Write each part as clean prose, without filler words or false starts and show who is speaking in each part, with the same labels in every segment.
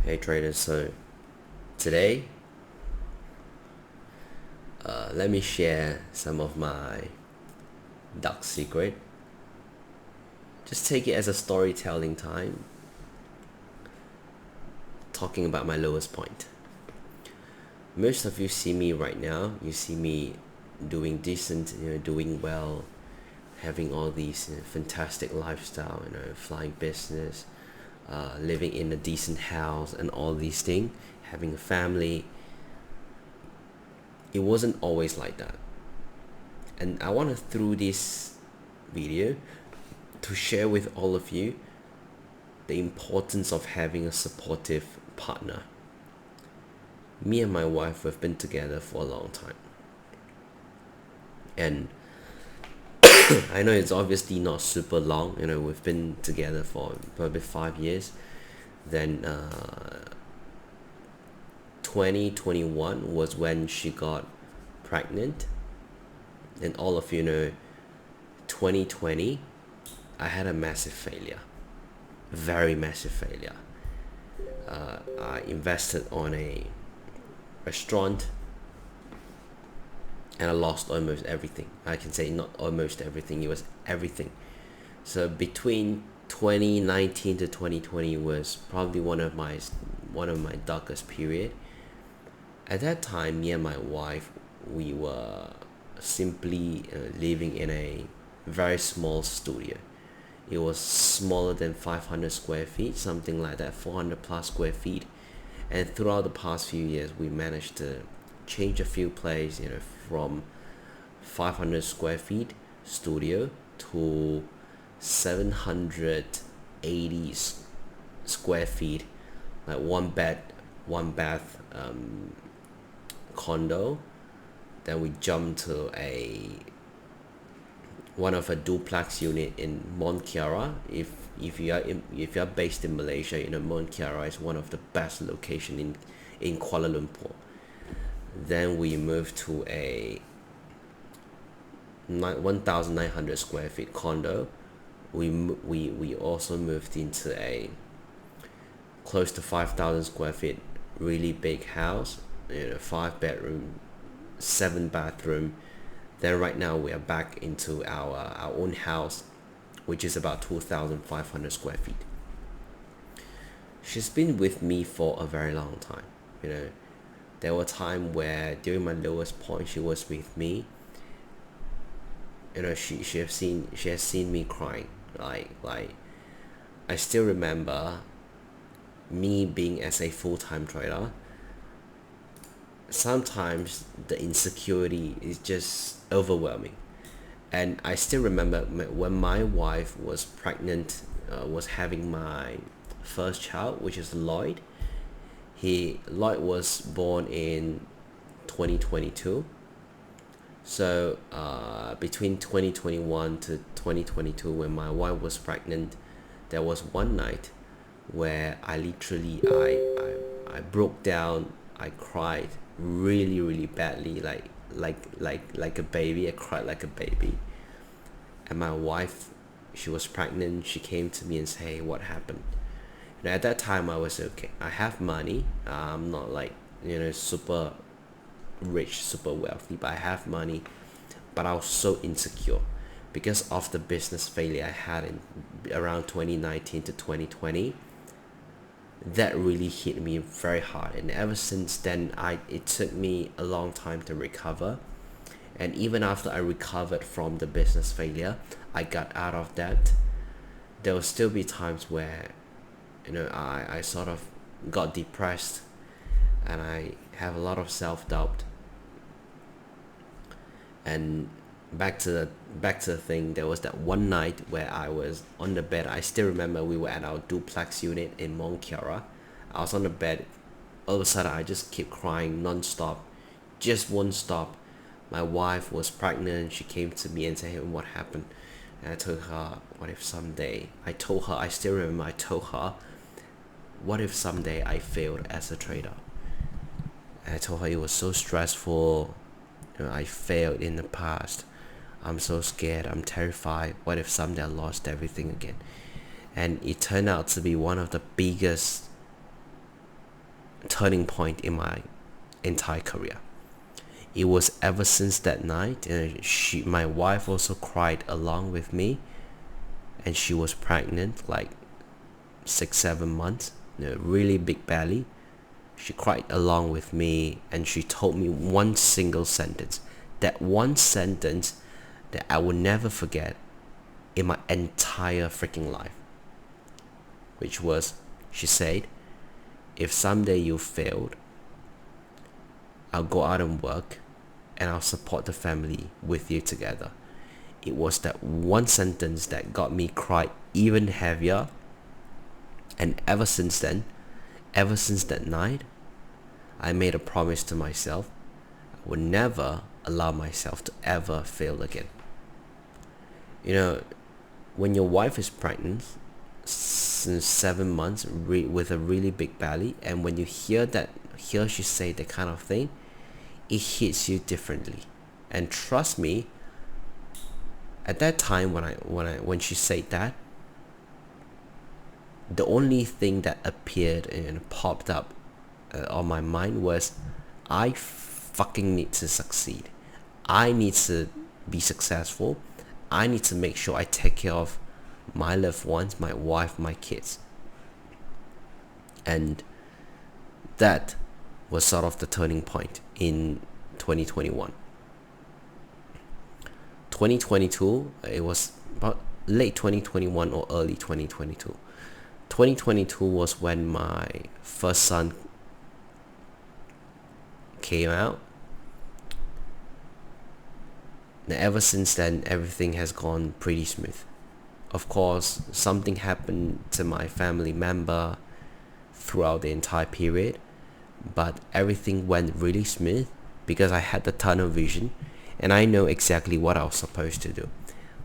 Speaker 1: Hey traders, so today let me share some of my dark secret. Just take it as a storytelling time, talking about my lowest point. Most of you see me right now, you see me doing decent, doing well, having all these fantastic lifestyle, flying business, living in a decent house and all these things, having a family. It wasn't always like that. And I want to through this video to share with all of you the importance of having a supportive partner. Me and my wife have been together for a long time, and I know it's obviously not super long. We've been together for probably 5 years. Then 2021 was when she got pregnant, and all of 2020 I had a massive failure, very massive failure. I invested on a restaurant and I lost almost everything. I can say not almost everything, it was everything. So between 2019 to 2020 was probably one of my darkest period. At that time, me and my wife, we were simply living in a very small studio. It was smaller than 500 square feet, something like that, 400 plus square feet. And throughout the past few years, we managed to change a few places, from 500 square feet studio to 780 square feet, like one bed, one bath condo. Then we jumped to one of a duplex unit in Mont Kiara. If you are based in Malaysia, Mont Kiara is one of the best location in Kuala Lumpur. Then we moved to a 1,900 square feet condo. We also moved into a close to 5,000 square feet really big house, 5 bedroom, 7 bathroom. Then right now we are back into our own house, which is about 2,500 square feet. She's been with me for a very long time. There were times where during my lowest point she was with me. She has seen me crying. Like I still remember me being as a full-time trader. Sometimes the insecurity is just overwhelming. And I still remember when my wife was pregnant, was having my first child, which is Lloyd. Lloyd was born in 2022. So between 2021 to 2022, when my wife was pregnant, there was one night where I literally I broke down. I cried really really badly, like a baby. I cried like a baby. And my wife, she was pregnant. She came to me and said, "Hey, what happened?" At that time I was okay. I have money. I'm not like super rich, super wealthy, but I have money. But I was so insecure because of the business failure I had in around 2019 to 2020. That really hit me very hard, and ever since then it took me a long time to recover. And even after I recovered from the business failure, I got out of that. There will still be times where I sort of got depressed, and I have a lot of self-doubt. And back to the thing, there was that one night where I was on the bed. I still remember we were at our duplex unit in Mont Kiara. I was on the bed. All of a sudden I just keep crying non-stop, just won't stop. My wife was pregnant. She came to me and said, "Hey, what happened?" And I told her, what if someday, I told her, I still remember, I told her, what if someday I failed as a trader? And I told her it was so stressful. I failed in the past. I'm so scared. I'm terrified. What if someday I lost everything again? And it turned out to be one of the biggest turning point in my entire career. It was ever since that night, and my wife also cried along with me, and she was pregnant like 6-7 months, really big belly. She cried along with me, and she told me one single sentence. That one sentence that I will never forget in my entire freaking life. Which was, she said, if someday you failed, I'll go out and work, and I'll support the family with you together. It was that one sentence that got me cry even heavier. And ever since then, ever since that night, I made a promise to myself I would never allow myself to ever fail again. When your wife is pregnant since 7 months with a really big belly, and when you hear she say that kind of thing, it hits you differently. And trust me, at that time when she said that, the only thing that appeared and popped up on my mind was, I fucking need to succeed. I need to be successful. I need to make sure I take care of my loved ones, my wife, my kids. And that was sort of the turning point in 2021. 2022, it was about late 2021 or early 2022. 2022 was when my first son came out. And ever since then, everything has gone pretty smooth. Of course, something happened to my family member throughout the entire period, but everything went really smooth because I had the tunnel vision and I know exactly what I was supposed to do.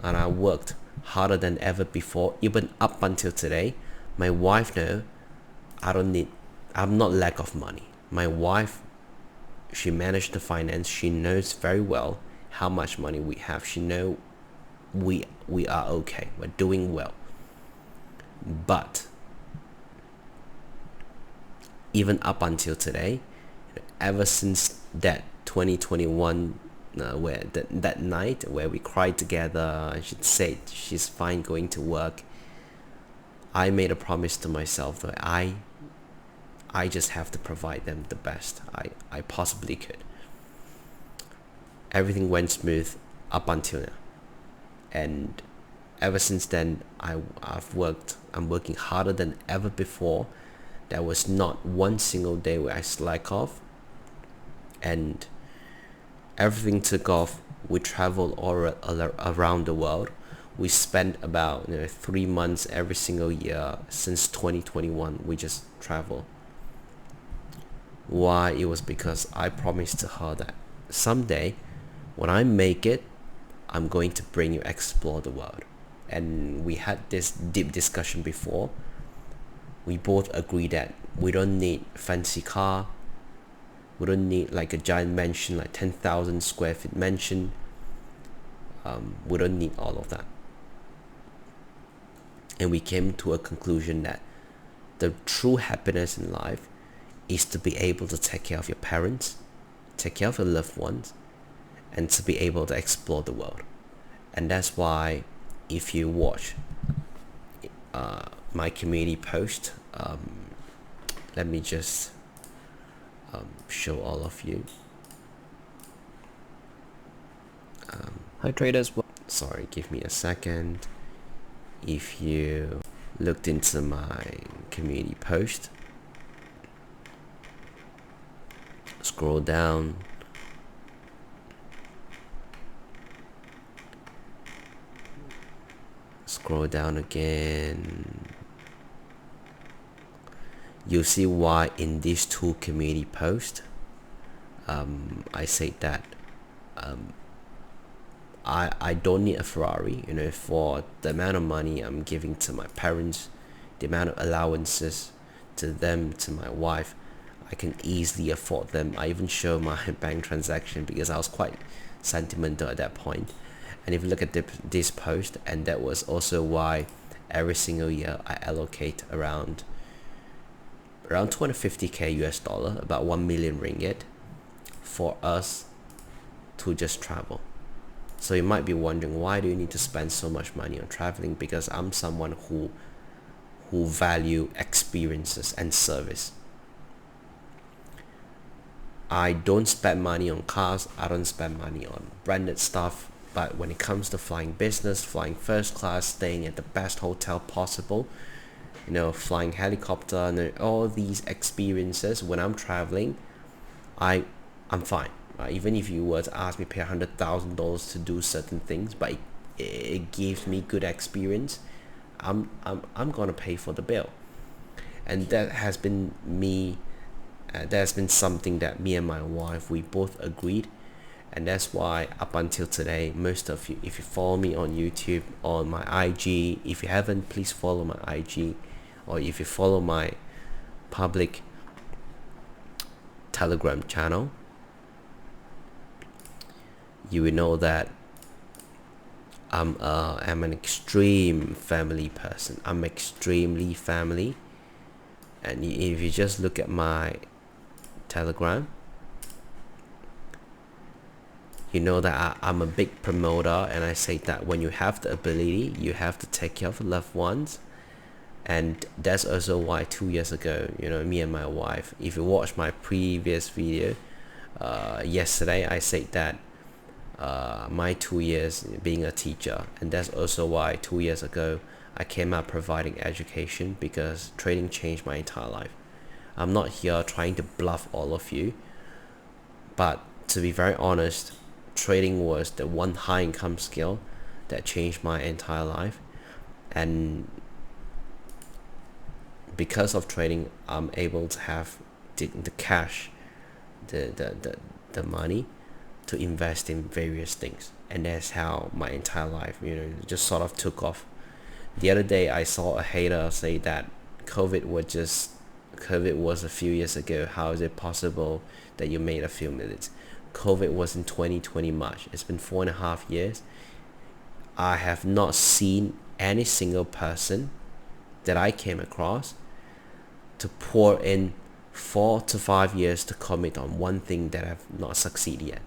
Speaker 1: And I worked harder than ever before, even up until today. My wife knows I'm not lack of money. My wife, she managed the finance. She knows very well how much money we have. She knows we are okay. We're doing well. But even up until today, ever since that 2021 where that night where we cried together and she said she's fine going to work, I made a promise to myself that I just have to provide them the best I possibly could. Everything went smooth up until now, and ever since then I'm working harder than ever before. There was not one single day where I slack off, and everything took off. We traveled all around the world. We spent about 3 months every single year since 2021. We just travel. Why? It was because I promised to her that someday when I make it, I'm going to bring you explore the world. And we had this deep discussion before. We both agree that we don't need fancy car. We don't need like a giant mansion, like 10,000 square feet mansion. We don't need all of that. And we came to a conclusion that the true happiness in life is to be able to take care of your parents, take care of your loved ones, and to be able to explore the world. And that's why if you watch my community post, let me just show all of you. Hi traders, sorry, give me a second. If you looked into my community post, scroll down, scroll down again, you'll see why in these two community posts I say that I don't need a Ferrari, for the amount of money I'm giving to my parents, the amount of allowances to them, to my wife, I can easily afford them. I even show my bank transaction because I was quite sentimental at that point. And if you look at this post, and that was also why every single year I allocate around around 250k US dollar, about 1 million ringgit, for us to just travel. So you might be wondering, why do you need to spend so much money on traveling? Because I'm someone who value experiences and service. I don't spend money on cars, I don't spend money on branded stuff, but when it comes to flying business, flying first class, staying at the best hotel possible, flying helicopter, and all these experiences, when I'm traveling, I'm fine. Even if you were to ask me pay $100,000 to do certain things, but it gives me good experience, I'm gonna pay for the bill. And that has been something that me and my wife, we both agreed. And that's why up until today, most of you, if you follow me on YouTube, on my IG, if you haven't, please follow my IG, or if you follow my public Telegram channel, you will know that I'm an extreme family person. I'm extremely family. And if you just look at my Telegram, you know that I'm a big promoter, and I say that when you have the ability, you have to take care of loved ones. And that's also why 2 years ago, me and my wife, if you watch my previous video, yesterday I said that my 2 years being a teacher, and that's also why 2 years ago I came out providing education, because trading changed my entire life. I'm not here trying to bluff all of you, but to be very honest, trading was the one high income skill that changed my entire life. And because of trading, I'm able to have the cash, the money to invest in various things. And that's how my entire life, just sort of took off. The other day I saw a hater say that COVID was a few years ago. How is it possible that you made a few minutes? COVID was in 2020 March. It's been 4.5 years. I have not seen any single person that I came across to pour in 4 to 5 years to commit on one thing that have not succeeded yet.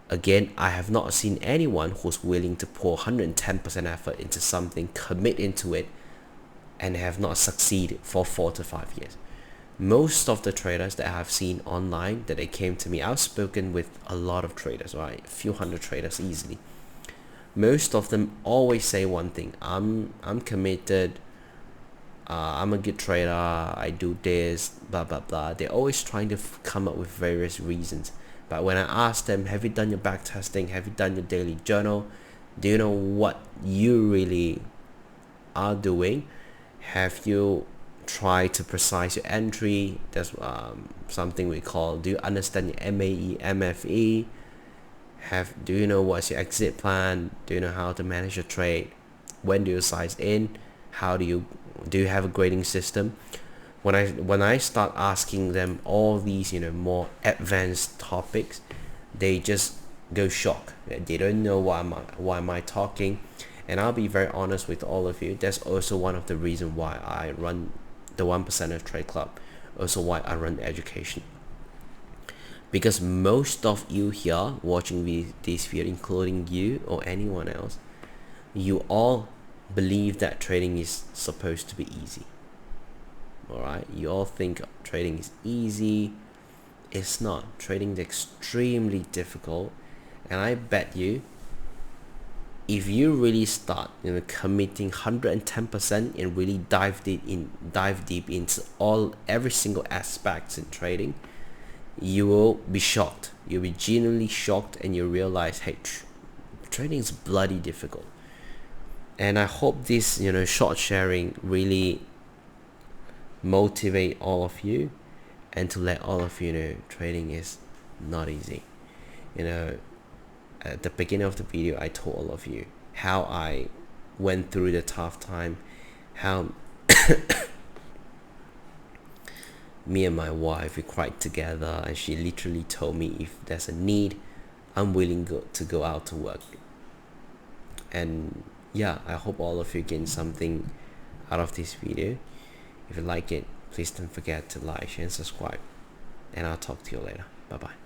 Speaker 1: Again, I have not seen anyone who's willing to pour 110% effort into something, commit into it, and have not succeeded for 4 to 5 years. Most of the traders that I've seen online, that they came to me, I've spoken with a lot of traders, right? A few hundred traders easily. Most of them always say one thing: I'm committed, I'm a good trader, I do this, blah blah blah. They're always trying to come up with various reasons. But when I ask them, have you done your back testing? Have you done your daily journal? Do you know what you really are doing? Have you tried to precise your entry? That's something we call, do you understand your MAE, MFE? Do you know what's your exit plan? Do you know how to manage your trade? When do you size in? Do you have a grading system? When I start asking them all these more advanced topics, they just go shocked. They don't know why am I talking. And I'll be very honest with all of you, that's also one of the reasons why I run the 1% Trade Club, also why I run education. Because most of you here watching this video, including you or anyone else, you all believe that trading is supposed to be easy. Alright, you all think trading is easy. It's not. Trading is extremely difficult, and I bet you, if you really start committing 110% and really dive deep into every single aspect in trading, you will be shocked. You'll be genuinely shocked, and you realize, hey, trading is bloody difficult. And I hope this short sharing really motivate all of you, and to let all of you know trading is not easy. At the beginning of the video, I told all of you how I went through the tough time, how me and my wife, we cried together, and she literally told me, if there's a need, I'm willing to go out to work. And yeah, I hope all of you gain something out of this video. If you like it, Please don't forget to like, share, and subscribe. And I'll talk to you later. Bye bye.